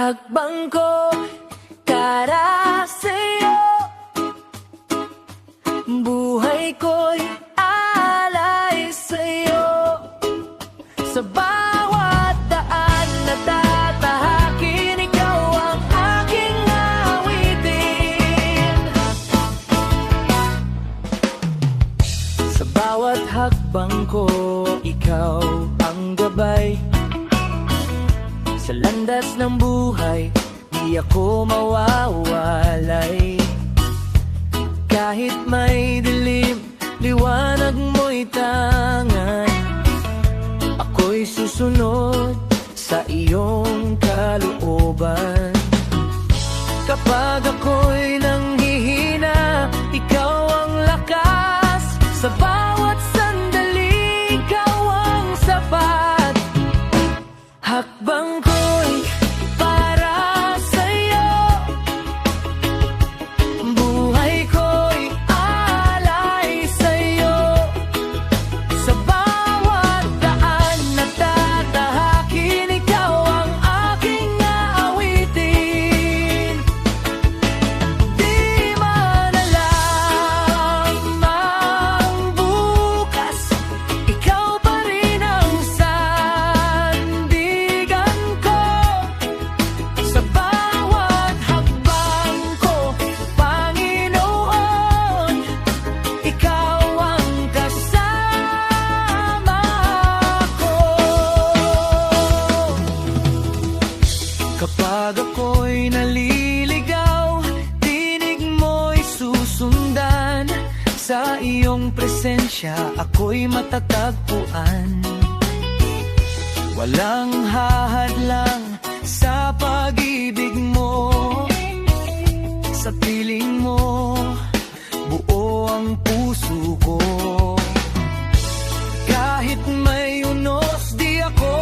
Hakbang ko para sa'yo, buhay ko'y alay sa'yo. Sa bawat daan na tatahakin, ikaw ang aking awitin. Sa bawat hakbang ko, ikaw ang gabay. Sa landas ng buhay, di ako mawawalay. Kahit may dilim, liwanag mo'y tangan. Ako'y susunod sa iyong kalooban. Kapag ako'y nanghihina, ikaw ang lakas. Sa bawat sandali, ikaw ang sapat. Hakbang ko'y para sa'yo, buhay ko'y alay sa'yo. Sa bawat daan na tatahakin, ikaw ang aking aawitin. Di man alam ang bukas, ikaw pa rin ang sandigan ko. Sa bawat hakbang ko, Panginoon, ikaw ang kasama ko. Kapag ako'y naliligaw, tinig mo'y susundan. Sa iyong presensya, ako'y matatagpuan. Walang hahadlang sa pag-ibig mo. Sa piling mo, buo ang puso ko. Kahit may unos, di ako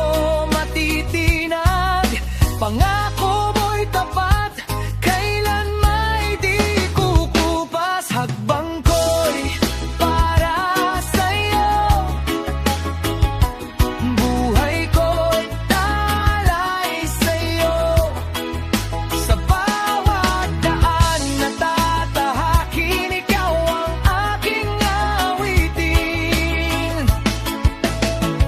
matitinag. Pangako mo'y tapat, kailan may di kukupas. Hakbang ko'y para sa'yo, buhay ko'y alay sa'yo. Sa bawat daan na tatahakin, ikaw ang aking awitin.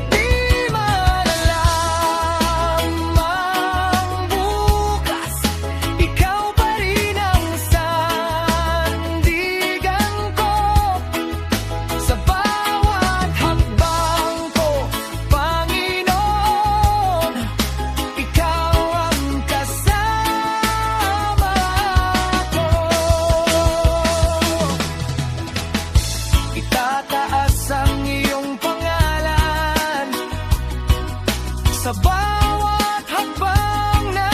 Di man alam ang bukas, ikaw pa rin ang sandigan ko. Sa bawat hakbang ko, Panginoon, ikaw ang kasama ko. Itataas ang iyong pangalan sa bawat hakbang na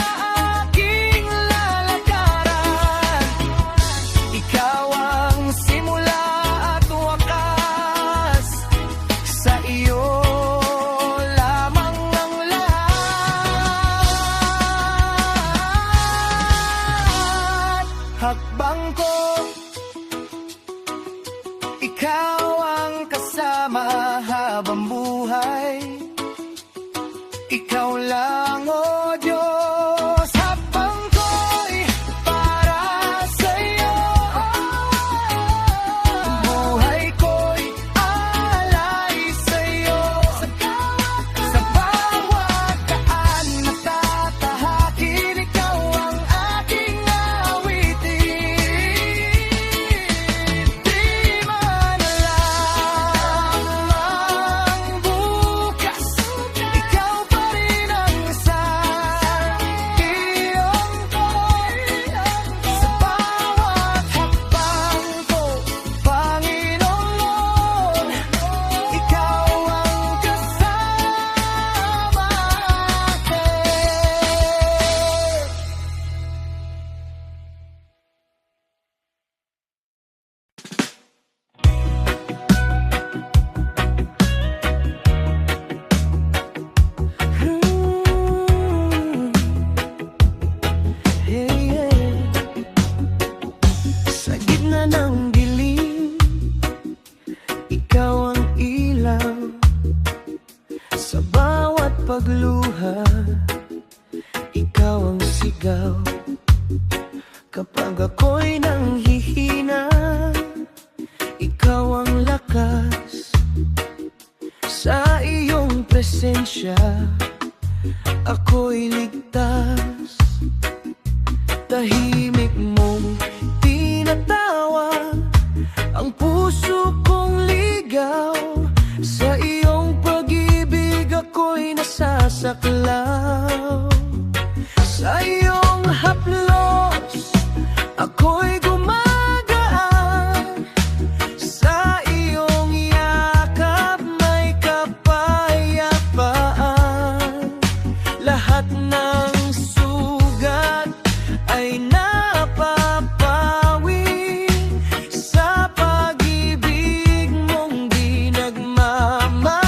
aking lalakaran. Ikaw ang simula at wakas, sa iyo lamang ang lahat. Hakbang ko, ikaw ang kasama habang buhay. Ikaw lang, o Diyos. Hakbang ko'y para sa'yo, buhay ko'y alay sa'yo. Sa bawat daan na tatahakin, ikaw ang aking awitin. Di man alam ang bukas, ikaw pa rin ang sandigan ko. Sa bawat hakbang ko, Panginoon, ikaw ang kasama ko. Sa gitna ng dilim, ikaw ang ilaw. Sa bawat pagluha, ikaw ang sikat. presensya, ako'y ligtas. Tahimik mong tinatawag ang puso kong ligaw. Sa iyong pag-ibig ako'y nasasaklaw. Sa iyong haplos ako'y gumagaan. Sa iyong yakap may kapayapaan. Lahat ng sugat ay napapawi sa pag-ibig mong di nagmamaliw.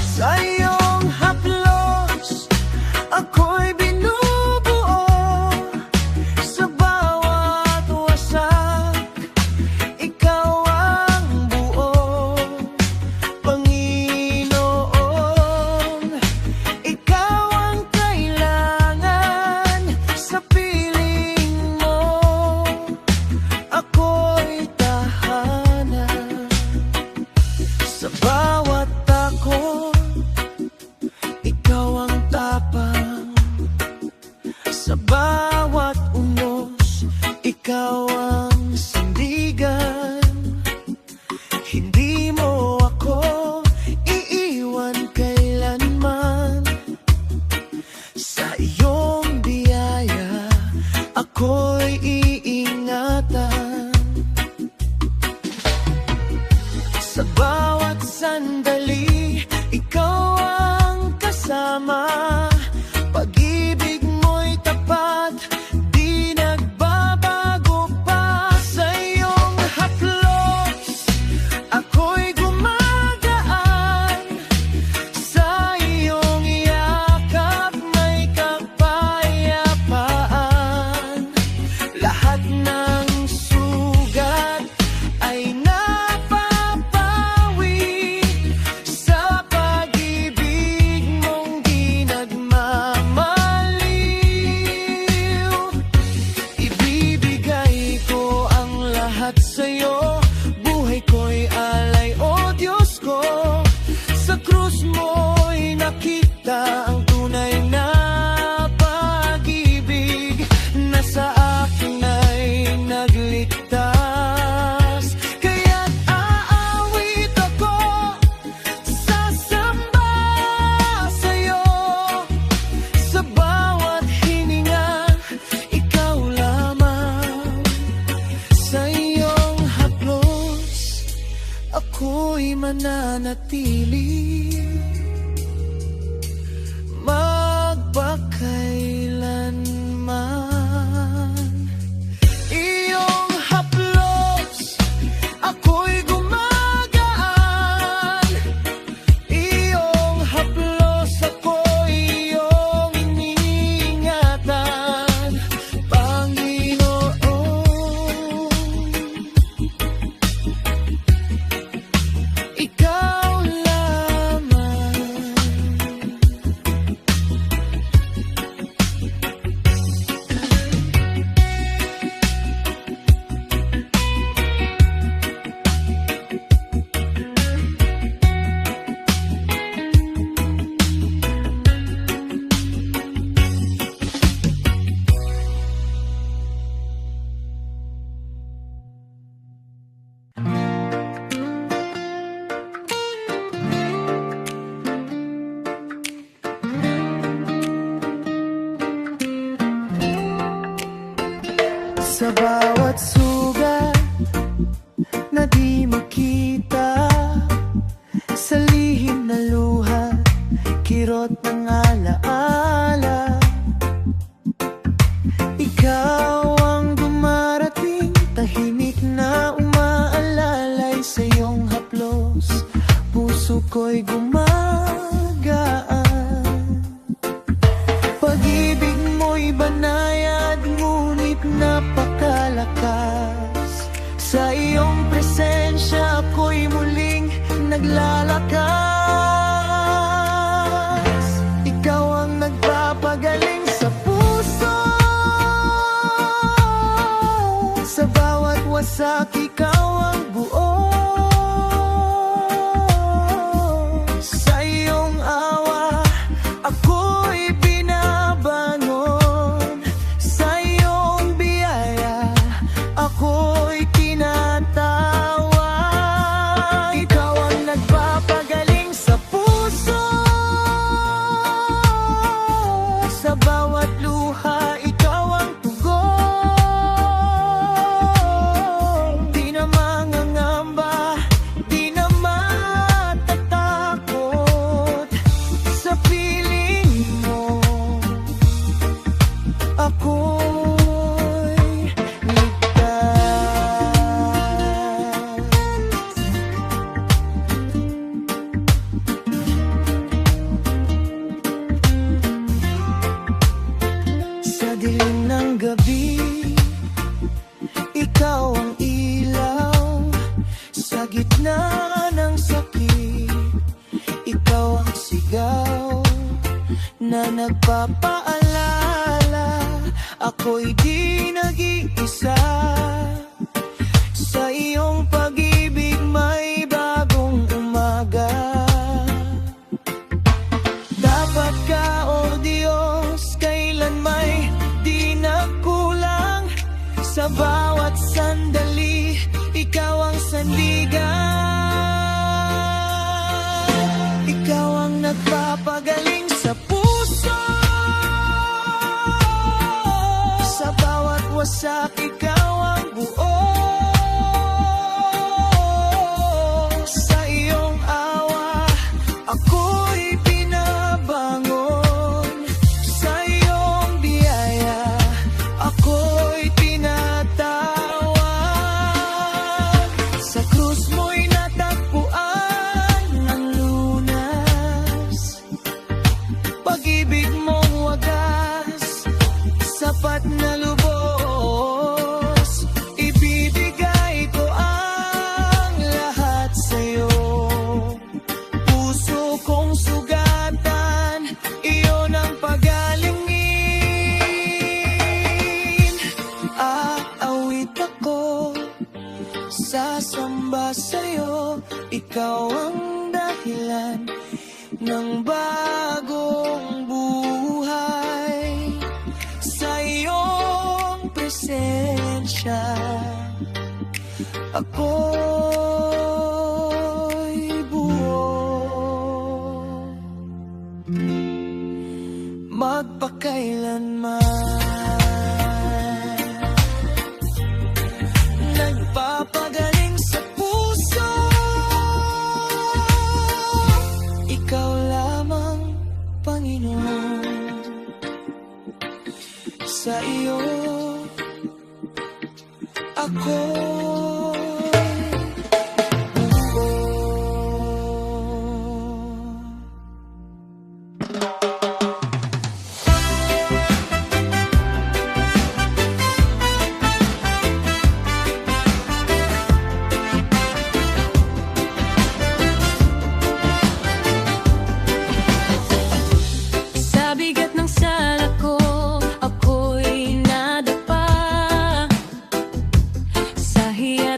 Sa iyong haplos ako'y binubuo. Sa bawat wasak ikaw ang buo. Panginoon, ikaw ang kailangan. Sa piling mo ako'y tahanan. Sa bawat takot ikaw ang tapang. Sa bawat unos ikaw ang sandigan. Hindi mo ako iiwan kailanman. Sa iyong biyaya ako'y iingatan. Sa bawat sandali ikaw ang kasama. Pag-ibig mo'y tapat, di nagbabago pa. Sa iyong haplos ako'y gumagaan. Sa iyong yakap may kapayapaan. Lahat ng sugat ay napapawi sa pag-ibig mong di nagmamaliw. Ibibigay ko ang lahat sa'yo. Buhay ko'y alay, o Diyos ko. Sa krus mo'y nakita ang tunay na pag-ibig na sa akin ay nagligtas. Kaya't aawit ako, sasamba sa'yo. Sa bawat hininga, ikaw lamang. Sa iyong haplos ako'y mananatili. Magpakailanman. Iyong haplos ako'y gumagaan. Iyong haplos ako'y iyong iniingatan. Panginoon, ikaw lamang. Sa bawat sugat na di makita, sa lihim na luha, kirot ng alaala. Ikaw ang dumarating, tahimik na umaalalay. Sa iyong haplos, puso ko'y gumagaan. Pag-ibig mo'y banayad, ngunit napakalakas. Sa iyong presensya ako'y muling naglalakas. Ikaw ang nagpapagaling sa puso. Sa bawat wasak ikaw ang buo. Ikaw ang ilaw sa gitna ng sakit. Ikaw ang sigaw na nagpapaalala, ako'y di nag-iisa. Sa iyong pag-ibig may bagong umaga. Dapat ka, O Diyos, kailan may di nagkulang. Sa bawat sandali, ikaw ang sandigan. Ikaw ang nagpapagaling sa puso. Sa bawat wasak, ikaw ang buo. Sa iyong awa, ako'y binabangon. Sa iyong biyaya, ako'y tinatawag. Sa krus mo'y natagpuan ang lunas. Pag-ibig mong wagas, sapat na lubos. Ibibigay ko ang lahat sa'yo. Puso kong sugatan, iyon ang pagalingin. Aawit ako, sasamba sa'yo. Ikaw ang dahilan ng bagong buhay. Sa iyong presensya, ako'y buo. Magpakailanman, nagpapagaling sa puso. Ikaw lamang, Panginoon. Sa iyo ako'y Sa bigat ng sala ko, ako'y nadapa. Sa hiyan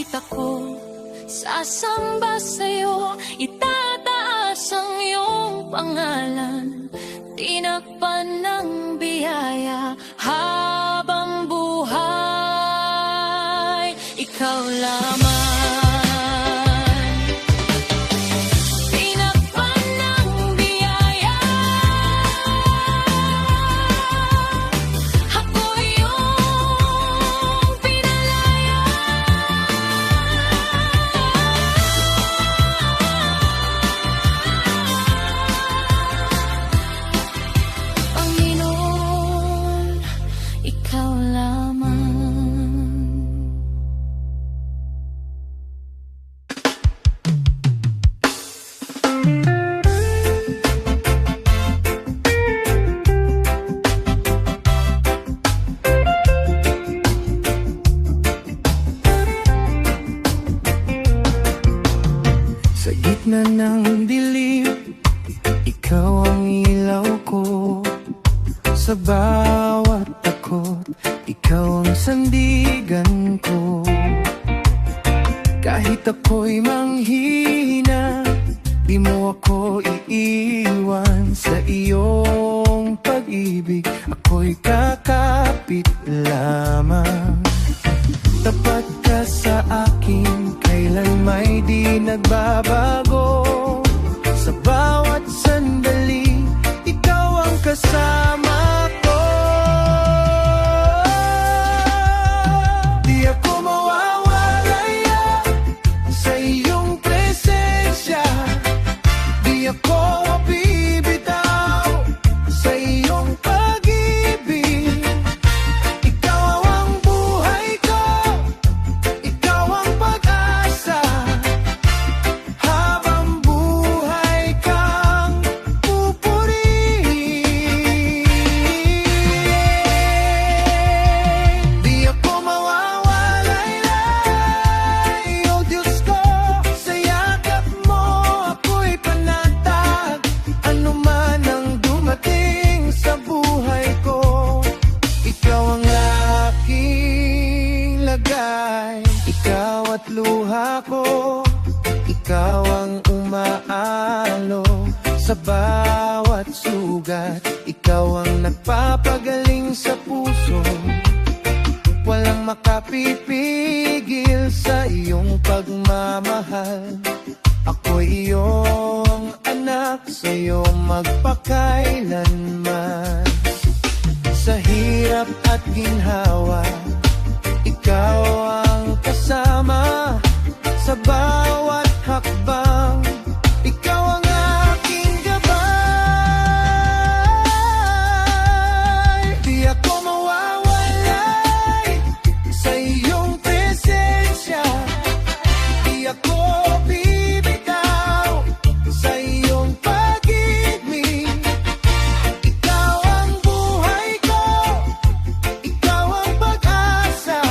kahit ako sasamba sa'yo, itataas ang iyong pangalan, tinakpan ng biyaya habang buhay, ikaw lamang. Sa gitna ng dilim, ikaw ang ilaw ko. Sa bawat takot, ikaw ang sandigan ko. Kahit ako'y manghihina, di mo ako iiwan. Sa iyong pag-ibig, ako'y kakapit lamang. Tapat ka sa akin, kailan may di nagbabago. Sa bawat sandali, ikaw ang kasama ko. Di ako mawawalaya sa iyong presensya. Di ako bibitaw sa iyong pag-ibig. Ikaw ang buhay ko, ikaw ang pag-asa. Habang buhay kang pupurihin. Di ako mawawalaylay, oh Diyos ko. Sa yakap mo ako'y panatag. Ano man ang dumating sa buhay ko, ikaw ang aking lagay. Ikaw at luha ko, ikaw ang umaalog sa bawat sugat. Ikaw ang nagpapagaling sa puso. Walang makapipigil sa iyong pagmamahal. Ako'y iyong anak, sa'yo magpakailanman. Sa hirap at ginhawa, ikaw ang kasama. Sa bawat hakbang, ikaw ang aking gabay. Di ako mawawalay sa iyong presensya. Di ako bibitaw sa iyong pag-ibig. Ikaw ang buhay ko, ikaw ang pag-asa.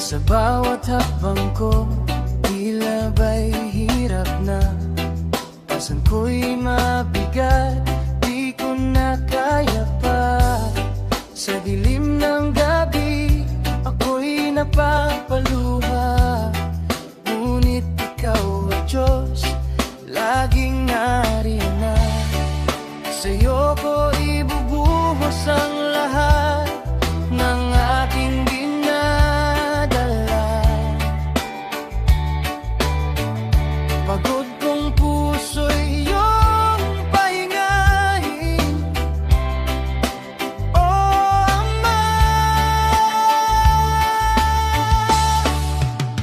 Sa bawat hakbang ko, tila ba'y hirap na. Pasan ko'y mabigat, di ko na kaya pa. Sa dilim ng gabi, ako'y napapaluha. Ngunit ikaw, O Diyos, laging nariyan na. Sa'yo ko ibubuhos ang lahat ng aking dinadala. Pagod kong puso'y iyong pahingahin, O Ama.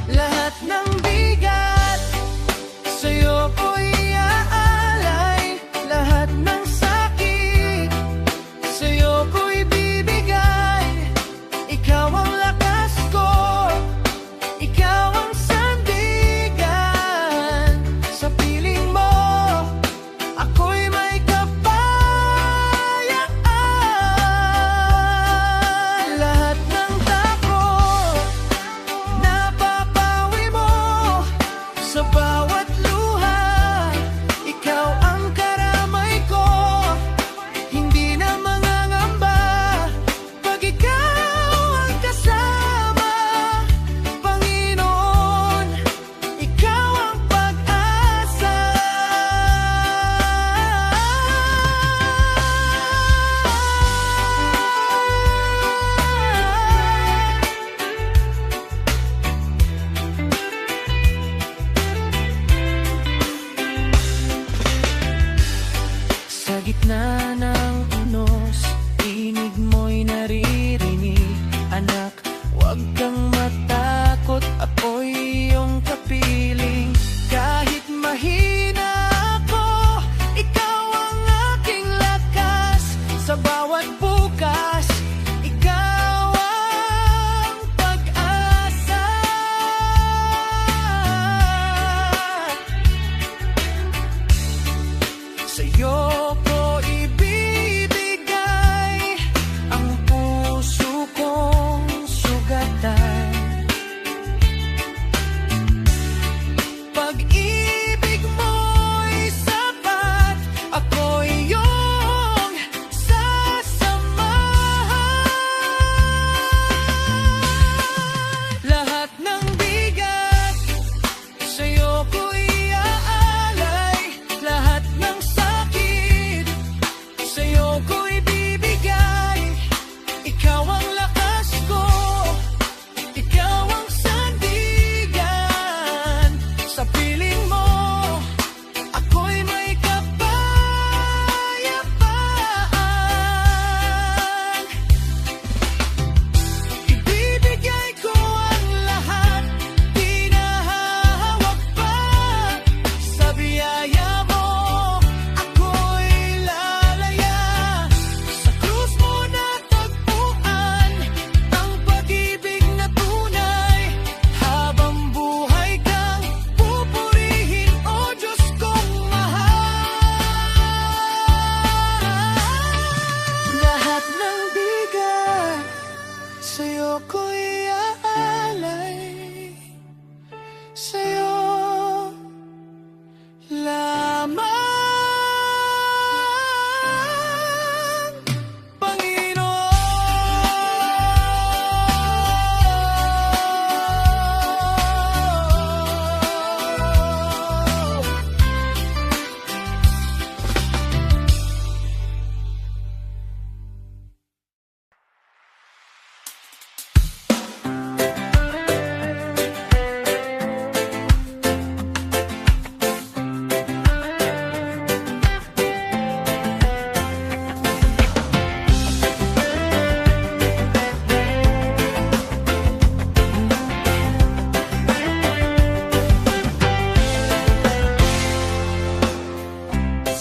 Lahat ng bigat sa'yo ko'y iaalay, lahat ng sakit sa'yo ko'y bibigay. Ikaw ang lakas ko, ikaw ang sandigan. Sa piling mo, ako'y may kapayapaan. Lahat ng takot, napapawi mo. Sa bawat luha, ikaw ang karamay ko. Hindi na mangangamba pag ikaw ang kasama. Panginoon, ikaw ang pag-asa. Sa gitna ng unos, tinig mo'y naririnig. Anak, huwag kang matakot, ako'y iyong kapiling. Kahit mahina ako, ikaw ang aking lakas. Sa bawat bukas, ikaw ang pag-asa. Sa'yo ko ibibigay ang puso kong sugatan. Pag-ibig mo'y sapat, ako'y iyong sasamahan. Lahat ng bigat sa'yo ko'y iaalay, lahat ng sakit sa'yo ko'y bibigay. Ikaw ang lakas ko, ikaw ang sandigan. Sa piling mo, ako'y may kapayapaan. Ibibigay ko ang lahat, di na hahawak pa. Sa biyaya mo, ako'y lalaya. Sa krus mo natagpuan ang pag-ibig na tunay. Habang buhay kang pupurihin, O Diyos kong mahal. Lahat ng bigat sa'yo ko'y iaalay, sa'yo lamang, Panginoon.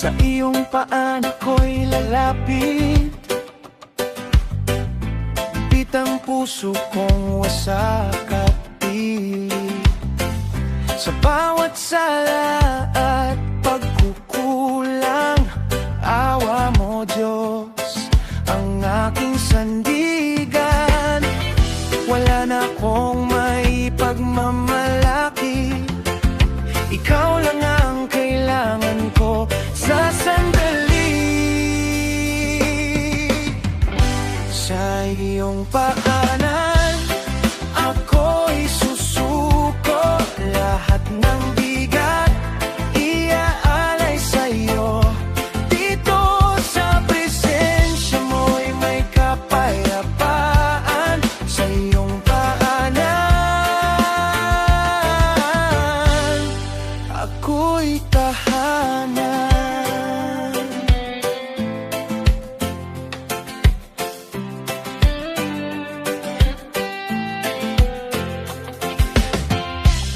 Sa iyong paan ako'y lalapit, pitang puso kong wasak at pilit. Sa bawat sala at pagkukulang, awa mo Diyos ang aking sandigan. Wala na akong may pagmamalaki. Ikaw lang ang kailangan ko sa sandali. Sa iyong paanan, ako'y susuko. Lahat ng bigat, iaalay sa'yo. Dito sa presensya mo'y may kapayapaan. Sa iyong paanan, ako'y tahanan.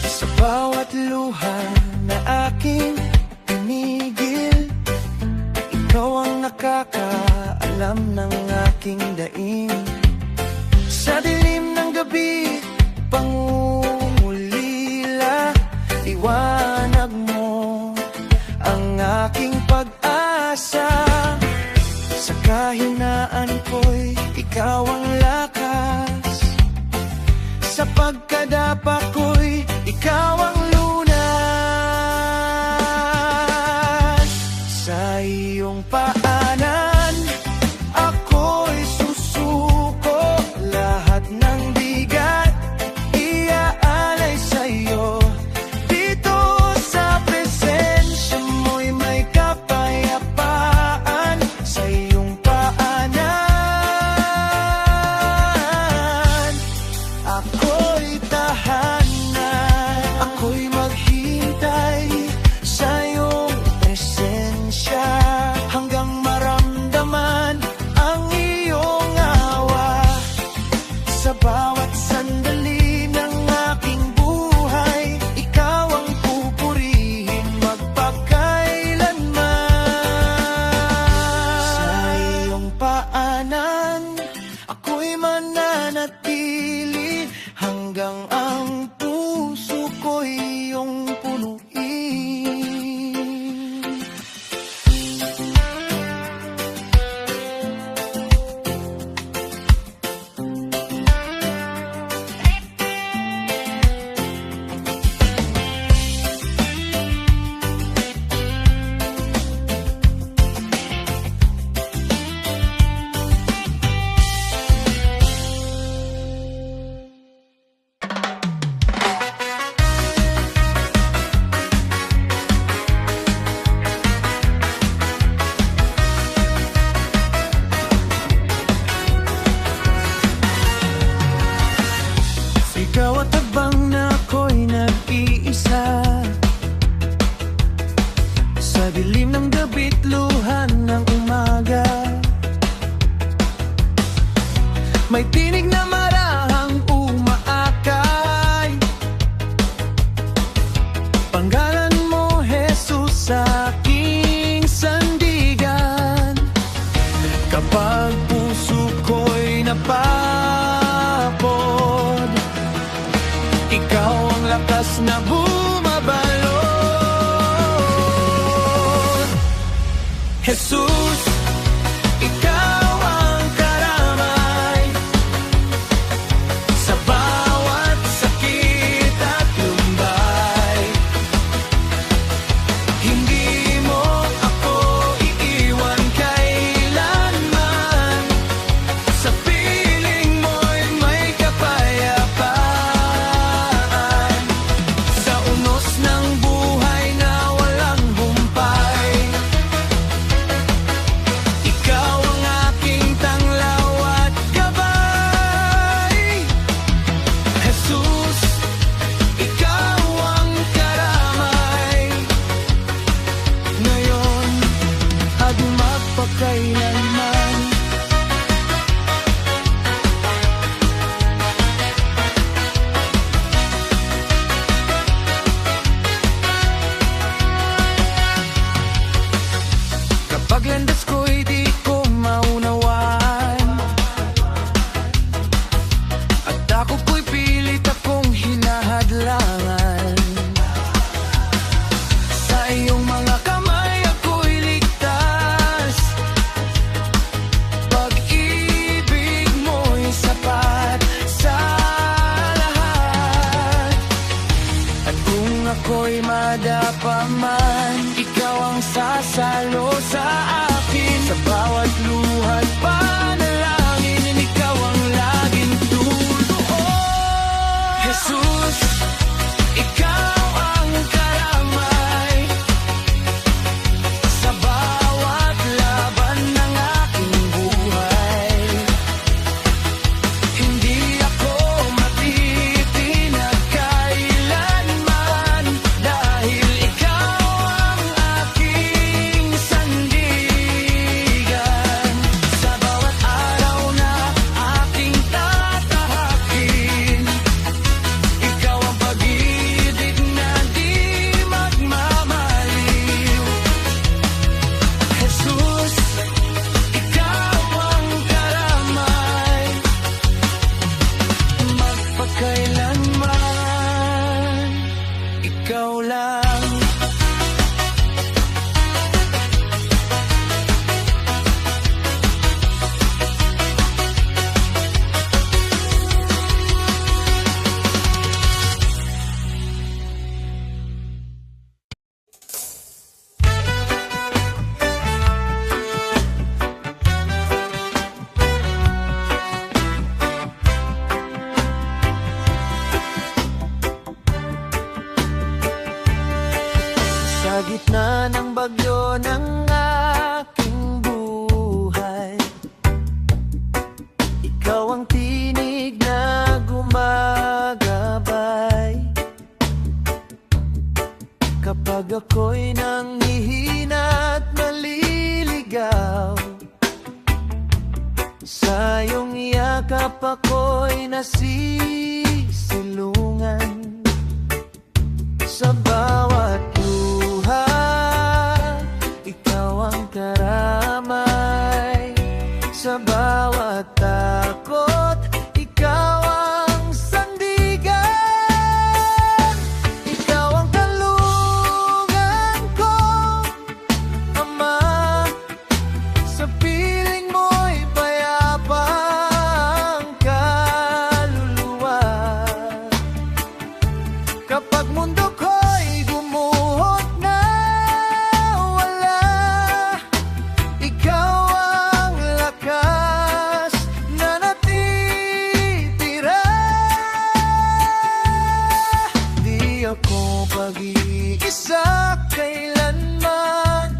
Sa bawat luha na aking pinigil, ikaw ang nakakaalam ng aking daing. Sa dilim ng gabi, pangungulila, liwanag mo ang aking pag-asa. Sa kahinaan ko'y ikaw ang lakas. Sa pagkadapa ko'y ikaw ang lunas. Sa iyong paanan, ako'y susuko. Lahat ng bigat, iaalay sa'yo. Dito sa presensya mo'y may kapayapaan. Sa iyong paanan, ako'y tahanan. Ako'y maghintay sa iyong presensya hanggang maramdaman ang iyong awa. Sa bawat sandali ng aking buhay, ikaw ang pupurihin magpakailanman. Sa iyong paanan, ako'y mananatili hanggang ang puso ko'y iyong punuin. Ikaw at abang na ako'y nag-iisa. Sa dilim ng gabi't luhan ng umaga, may tinig na marahang umaakay. Panggalan mo, Jesus, sa aking sandigan. Kapag puso ko'y napapod, ikaw ang lakas na bumabalot. Jesus, ikaw ang karamay sa bawat sakit at lumbay. Hindi mo ako iiwan kailanman. Sa piling mo'y may kapayapaan. Sa unos ng buhay na walang humpay, ako'y madapa man, ikaw ang sasalo sa akin. Sa bawat luhat panalangin, ikaw ang laging tuloy. Jesus, ikaw ang karamay sa bawat laban ng aking buhay. Hindi ako matitinag kailanman, dahil ikaw ang aking sandigan. Sa bawat araw na aking tatahakin, ikaw ang pag-ibig na di magmamaliw. Jesus, ikaw ang karamay, magpakailanman, ikaw lang. Sa gitna ng bagyo ng aking buhay, ikaw ang tinig na gumagabay. Kapag ako'y nanghihina at naliligaw, sa iyong yakap ako'y nasisilungan. Sa bawat luha, ikaw ang karamay. Sa bawat takot, ikaw ang sandigan. Ikaw ang kalungan ko, Ama. Sa piling mo'y payapa ang kaluluwa. Kapag mundo ko'y gumuhot na wala, ikaw ang lakas na natitira. Di ako pag-iisa kailanman,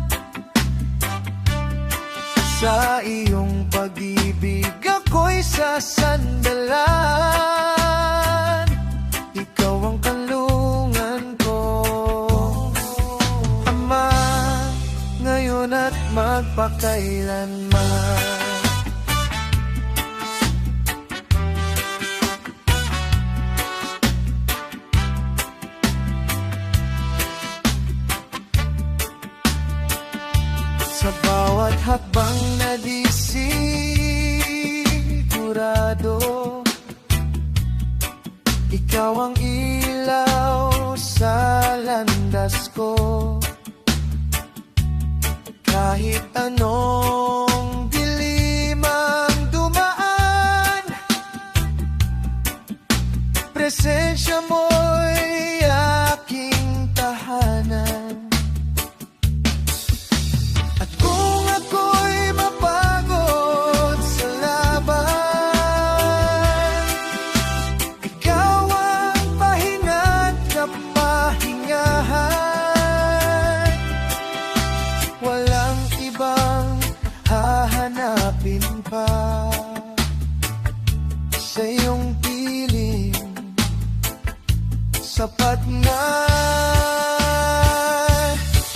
sa iyong pag-ibig ako'y sasandalan. Ikaw ang kalungan ko, Ama, ngayon at magpakailanman. Sa bawat hakbang na di sigurado, ikaw ang ilaw sa landas ko. Kahit anong dilim ang dumaan, presensya mo'y aking tahanan. At kung ako'y mapagod sa laban, ikaw ang pahina't kapahingahan. Walang ibang hahanapin pa sa iyong piling, sapat na.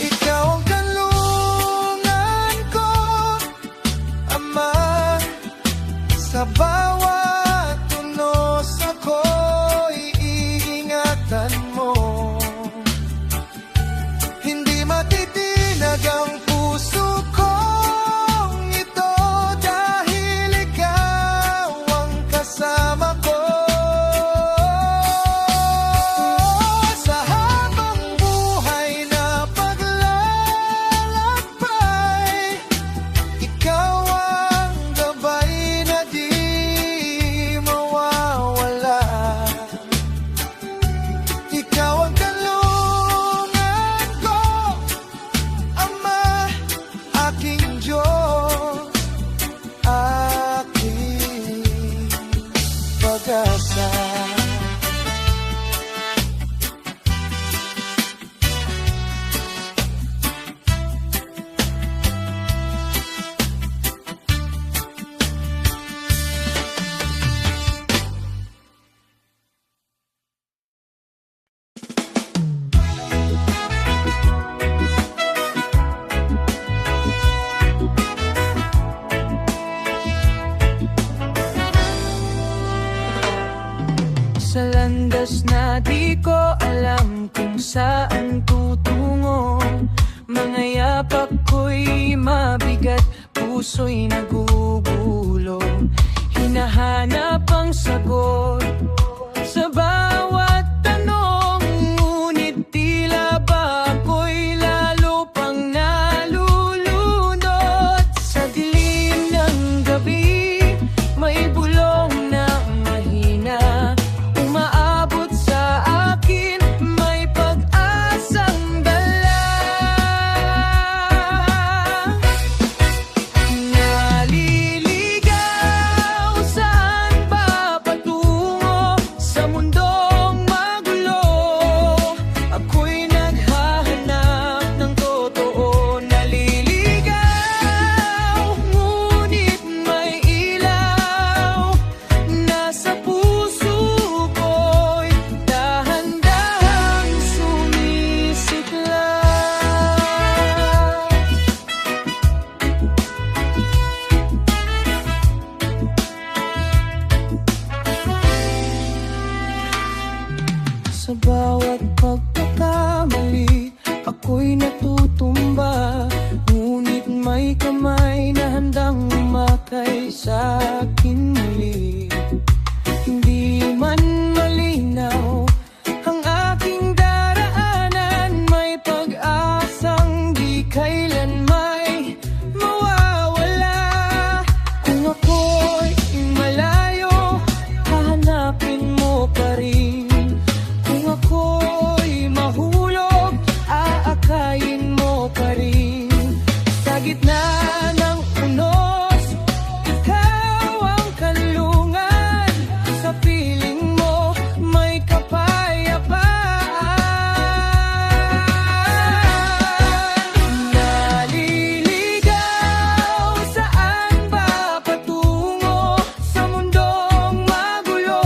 Ikaw ang kalungan ko, Ama. Sa bawat tunos ako'y iingatan mo. Hindi matitinag ang puso kong ito, dahil ikaw ang kasama ko. Sa habang Sa landas na di ko alam kung saan tutungo. Mga yapak ko'y mabigat, puso'y nagugulong. Hinahanap ang sagot sa bawat tanong, ngunit tila ba ako'y lalo pang nalulunod. Sa dilim ng gabi, may bulong na mahina, umaabot sa akin, may pag-asang dala. Naliligaw, saan ba patungo sa mundong magulo? Ako'y naghahanap ng totoo. Naliligaw, ngunit may ilaw nasa puso ko'y dahan-dahang sumisiklab. Sa bawat pagkakamali, ako'y natutumba, ngunit may kamay na handang umakay sa akin muli. Hindi man malinaw ang aking daraanan, may pag-asang di kailan may mawawala. Kung ako'y malayo, hahanapin mo pa rin. Kung ako'y mahulog, aakayin mo pa rin. Sa gitna ng unos, ikaw ang kanlungan. Sa piling mo, may kapayapaan. Naliligaw, saan ba patungo sa mundong magulo?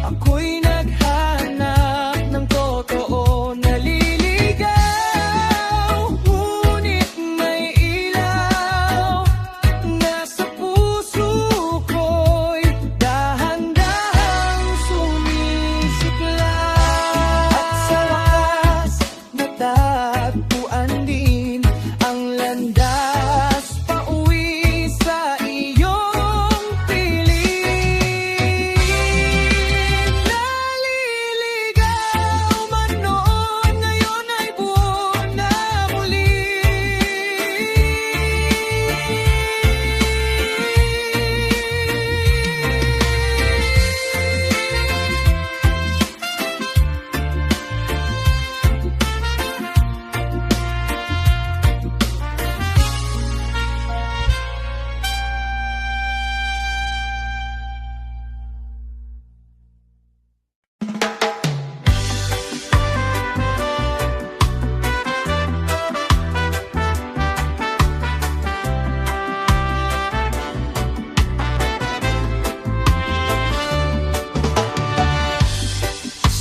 Ako'y naghanap ng totoo. Naliligaw, ngunit may ilaw nasa puso ko'y dahan-dahang sumisiklab. At sa wakas, natagpuan din ang landas pauwi sa iyong piling. Naliligaw man noon, ngayon ay buo na muli.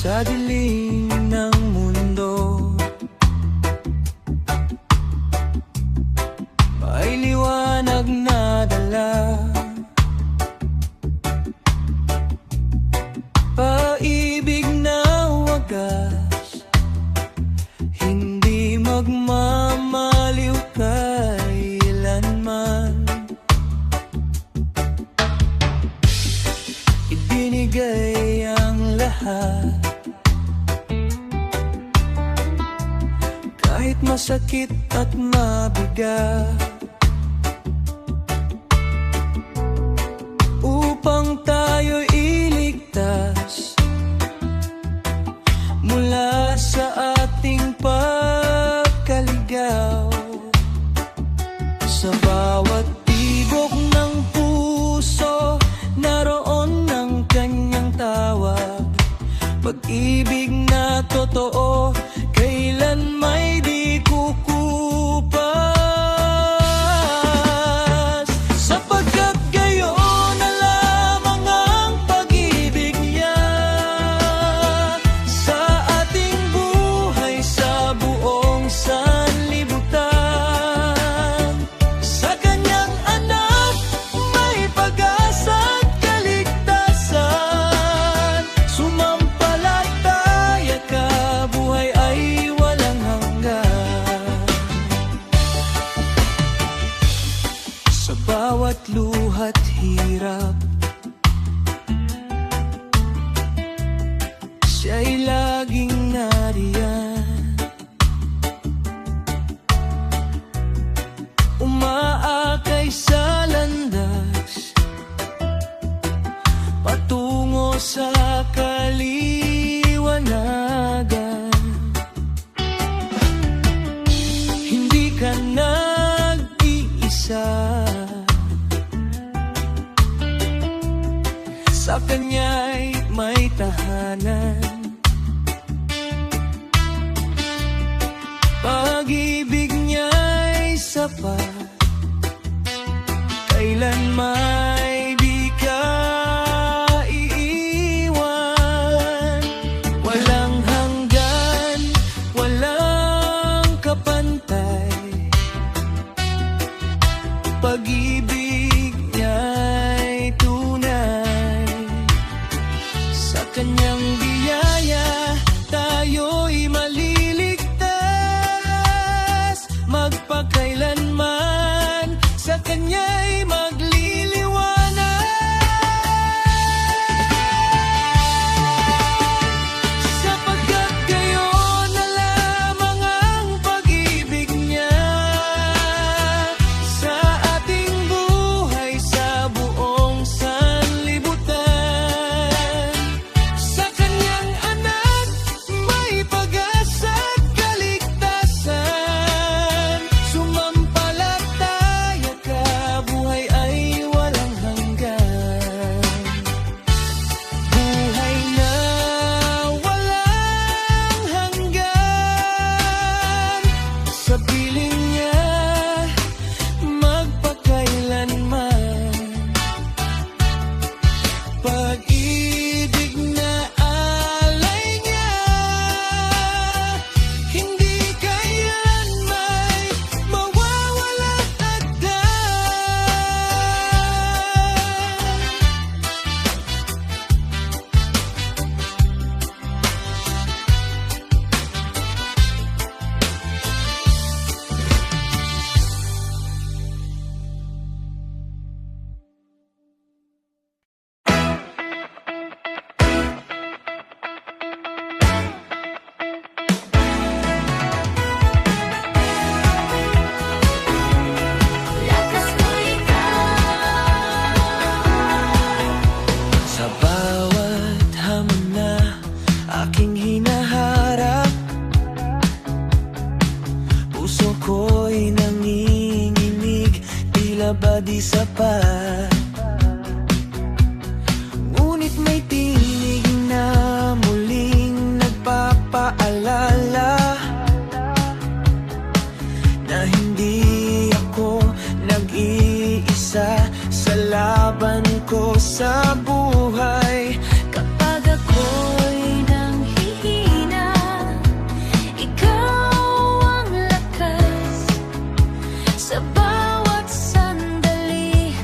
Sa dilim ng mundo, may liwanag na dala. Paibig na wagas, hindi magmamaliw kailanman. Ibinigay ang lahat, kahit masakit at mabigat, upang tayo'y iligtas mula sa ating pagkaligaw. Sa bawat tibok ng puso, naroon ang kanyang tawag. Pag-ibig na totoo, kailan may di kukupas. Sapagkat gayon na lamang ang pag-ibig niya sa ating buhay, sa buong sanlibutan. Sa kanyang anak, may pag-asa at kaligtasan. siya'y laging nariyan. Umaakay sa landas patungo sa kaliwanagan. Hindi ka nag-iisa, sa kanya'y may tahanan. Pag-ibig niya'y sapat, kailanman di ka iiwan. Walang hanggan, walang kapantay, pag-ibig niya'y tunay. Sa kanyang biyaya, tayo'y maliligtas. Magpakailanman, sa kanya'y magliliwanag. Sapagkat gayon na lamang ang pag-ibig niya sa ating buhay, sa buong sanlibutan. Sa kanyang anak, may pag-asa't kaligtasan. Sumampalataya ka, buhay ay walang hanggan. Buhay na walang hanggan, sa piling niya magpakailanman. Pag-ibig na alay niya, hindi kailan may mawawala't Lakas mo ikaw. Sa bawat hamon na aking hinaharap, puso ko'y nanginginig, tila ba di sapat. Ngunit may tinig na muling nagpapaalala na hindi ako nag-iisa sa laban ko sa buhay. Kapag ako'y nanghihina, ikaw ang lakas. Sa bawat sandali,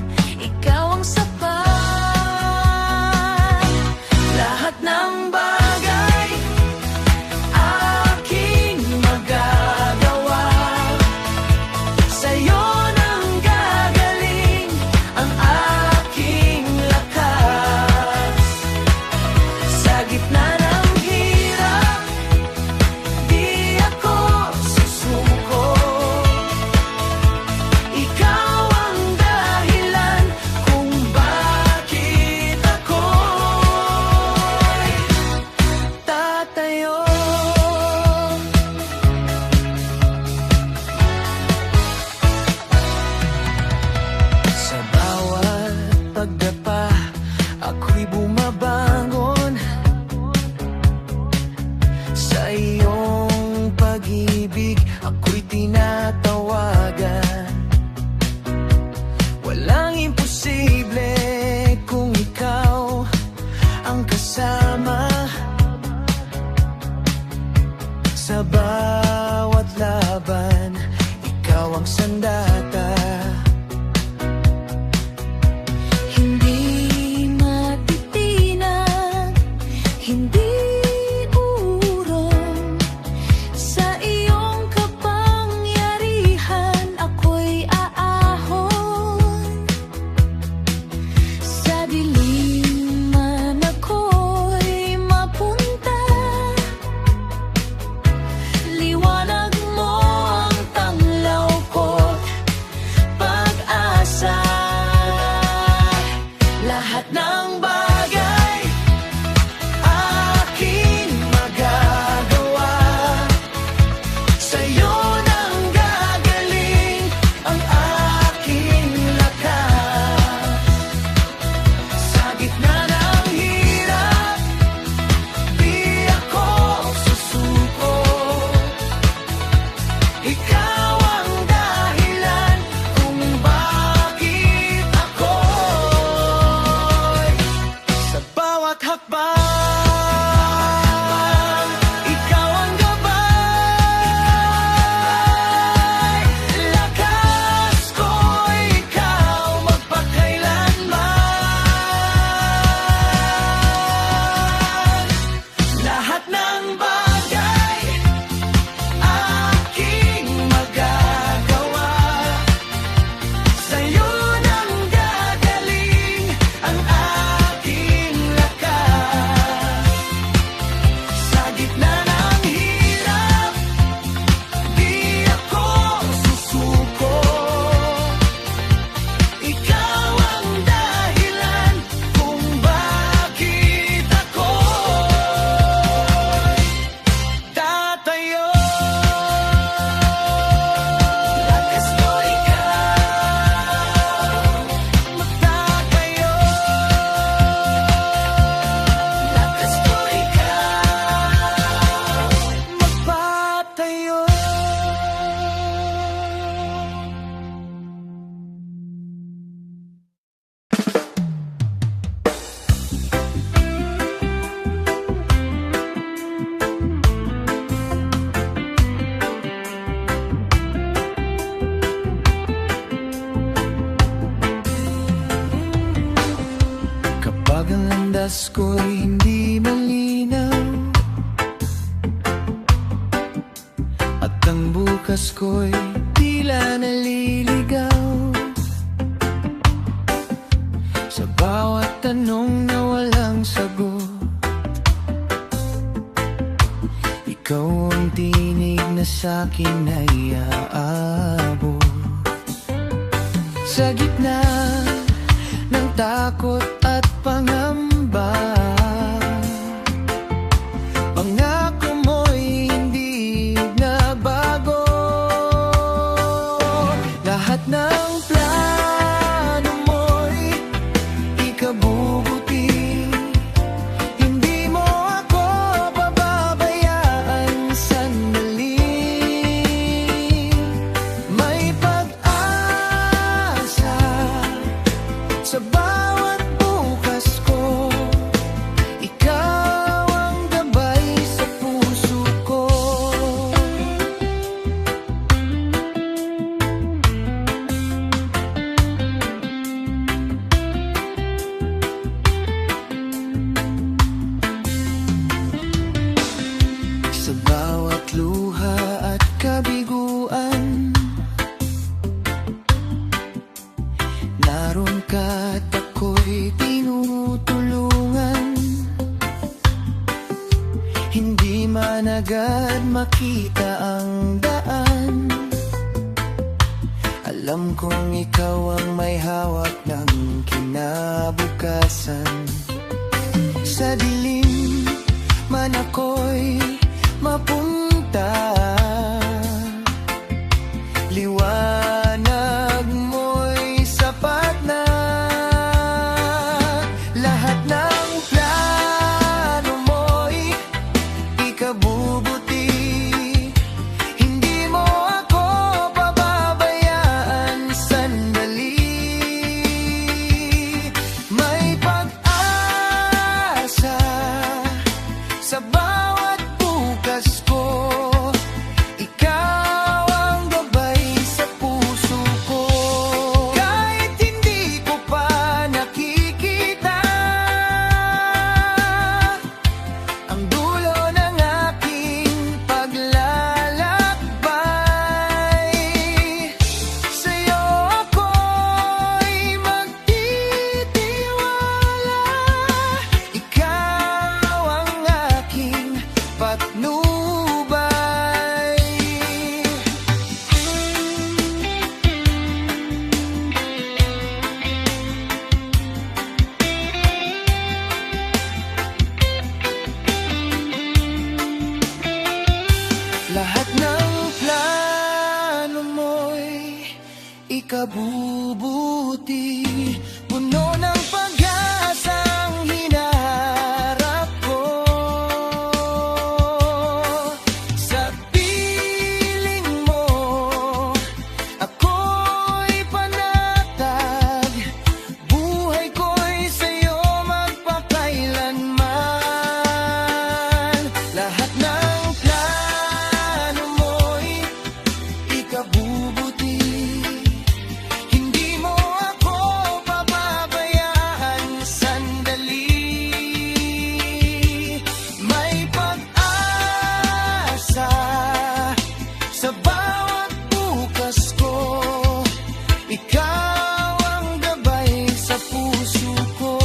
ko'y tila naliligaw sa bawat tanong na walang sagot. Ikaw ang tinig na sa'kin ay aabot. Sa gitna ng takot at pangamba, pangako mo'y hindi nagbago. Lahat ng plano mo'y ikabubuti. Hindi mo ako pababayaan sandali. May pag-asa sa bawat bukas ko. Ikaw ang gabay sa puso ko. Sa bawat luha at kabiguan, naroon ka at ako'y tinutulungan. Hindi man agad makita ang daan, alam kong ikaw ang may hawak ng kinabukasan. Sa dilim man ako'y mapunta, liwanag mo'y sapat na. Lahat ng plano mo'y ikabubuti. Hindi mo ako pababayaan sandali. May pag-asa sa bawat bukas ko. Ikaw ang gabay sa puso ko. Kahit hindi ko pa nakikita ang dulo ng aking paglalakbay, sa'yo ako'y magtitiwala. Ikaw ang aking patnubay. Lahat ng plano mo'y ikabubuti. Puno ng pag-asang hinaharap ko. Sa piling mo ako'y panatag. Buhay ko'y sa'yo magpakailanman. Lahat ng plano mo'y ikabubuti. Hindi mo ako pababayaan sandali. May pag-asa sa bawat bukas ko. Ikaw ang gabay sa puso ko.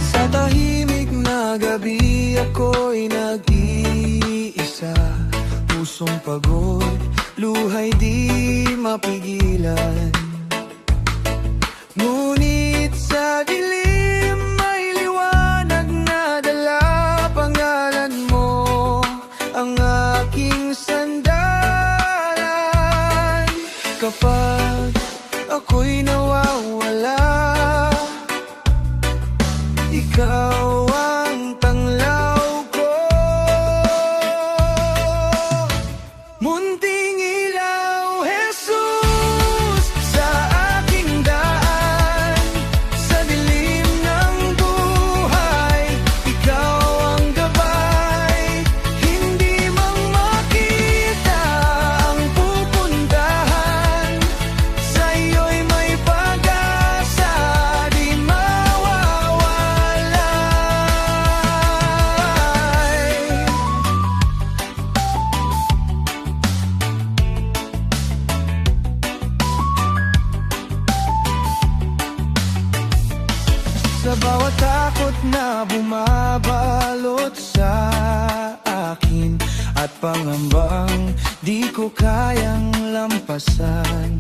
Sa tahimik na gabi ako'y nag-iisa. Pusong pagod, luha'y di mapigilan. Ngunit sa dilim may liwanag na dala. Pangalan mo ang aking sandalan. Kapag ako ako'y nawawala. Ikaw ang tanglaw ko, munting ilaw, Jesus, sa aking daan. Sa dilim ng buhay, ikaw ang gabay. Hindi man makita ang pupuntahan, sa iyo'y may pag-asa, di mawawalay. Sa bawat takot na bumabalot sa akin, at pangambang di ko kayang lampasan,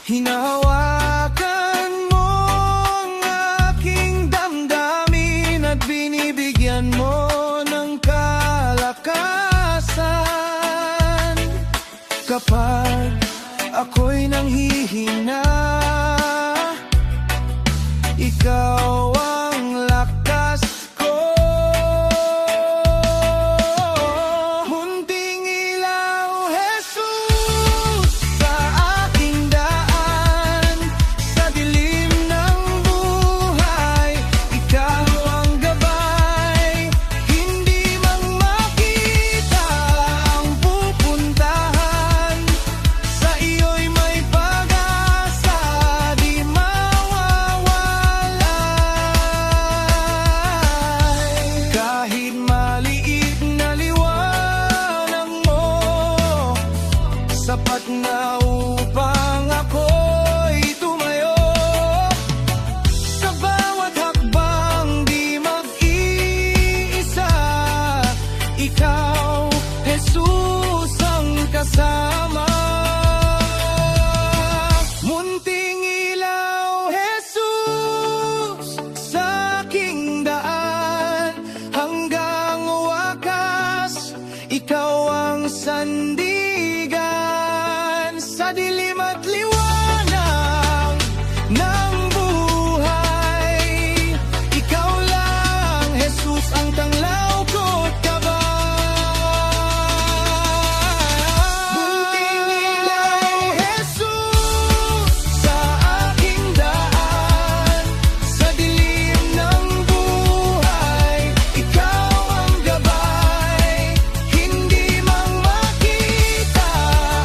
hinahawakan mo ang aking damdamin at binibigyan mo ng kalakasan. Kapag ako'y nanghihina, ikaw ang lakas ko. Munting ilaw, Jesus, sa aking daan. Sa dilim ng buhay, ikaw ang gabay. Hindi man makita ang pupuntahan, sa iyo'y may pag-asa, di mawawalay. Kahit maliit na liwanag mo, sapat na upang ako'y tumayo. Sa bawat hakbang di mag-iisa, ikaw, Jesus, ang kasama. Munting ilaw, Jesus, sa aking daan. Hanggang wakas, ikaw ang sandigan. Sa dilim at liwanag ng buhay, ikaw lang, Jesus, ang tanglaw ko't gabay. Munting ilaw, Jesus, sa aking daan. Sa dilim ng buhay, ikaw ang gabay. Hindi man makita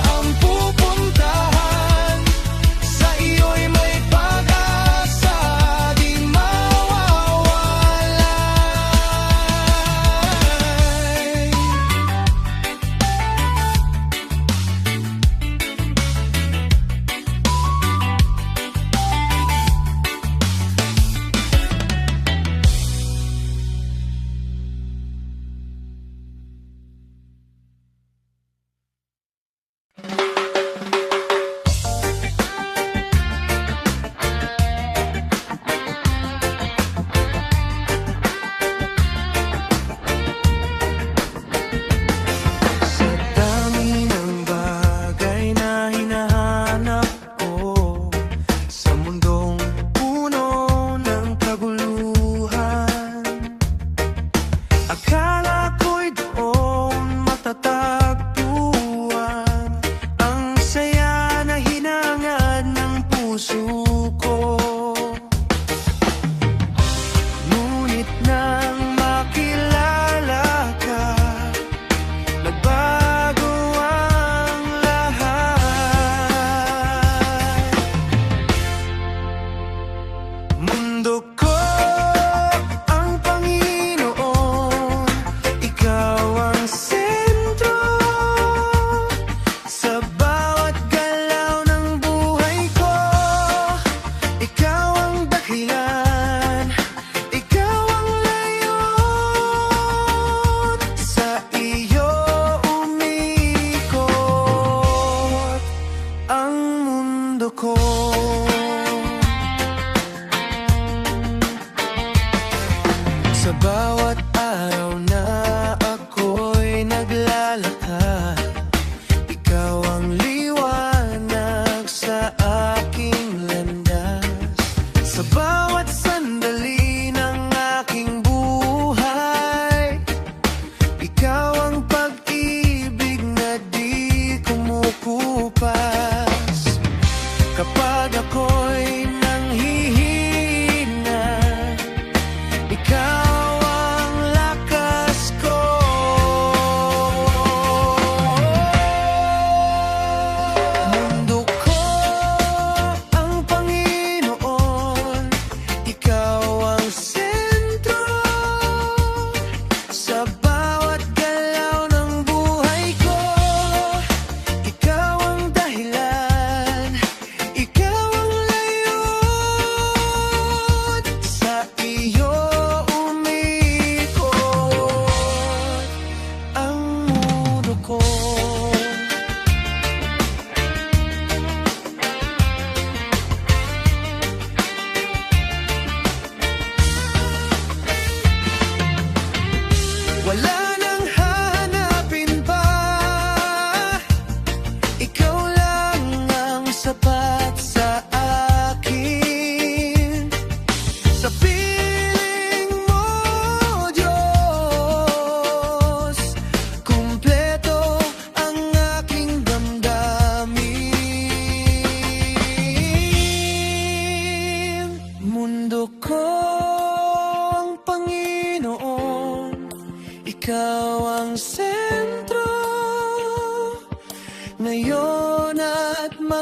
ang pupuntahan,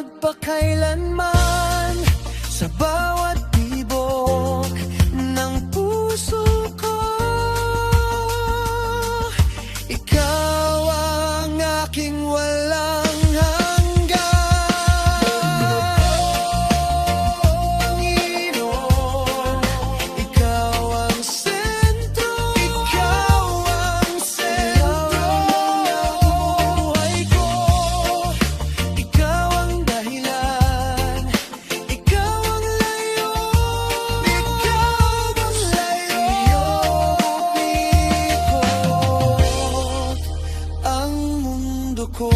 magpakailanman. Sa bawat tibok ng puso ko, ikaw ang aking walang hanggan. Panginoon, ikaw ang sentro, ikaw ang sentro ng buhay ko. Ikaw ang dahilan, ikaw ang layon, ikaw ang layon. Umikot ang mundo ko.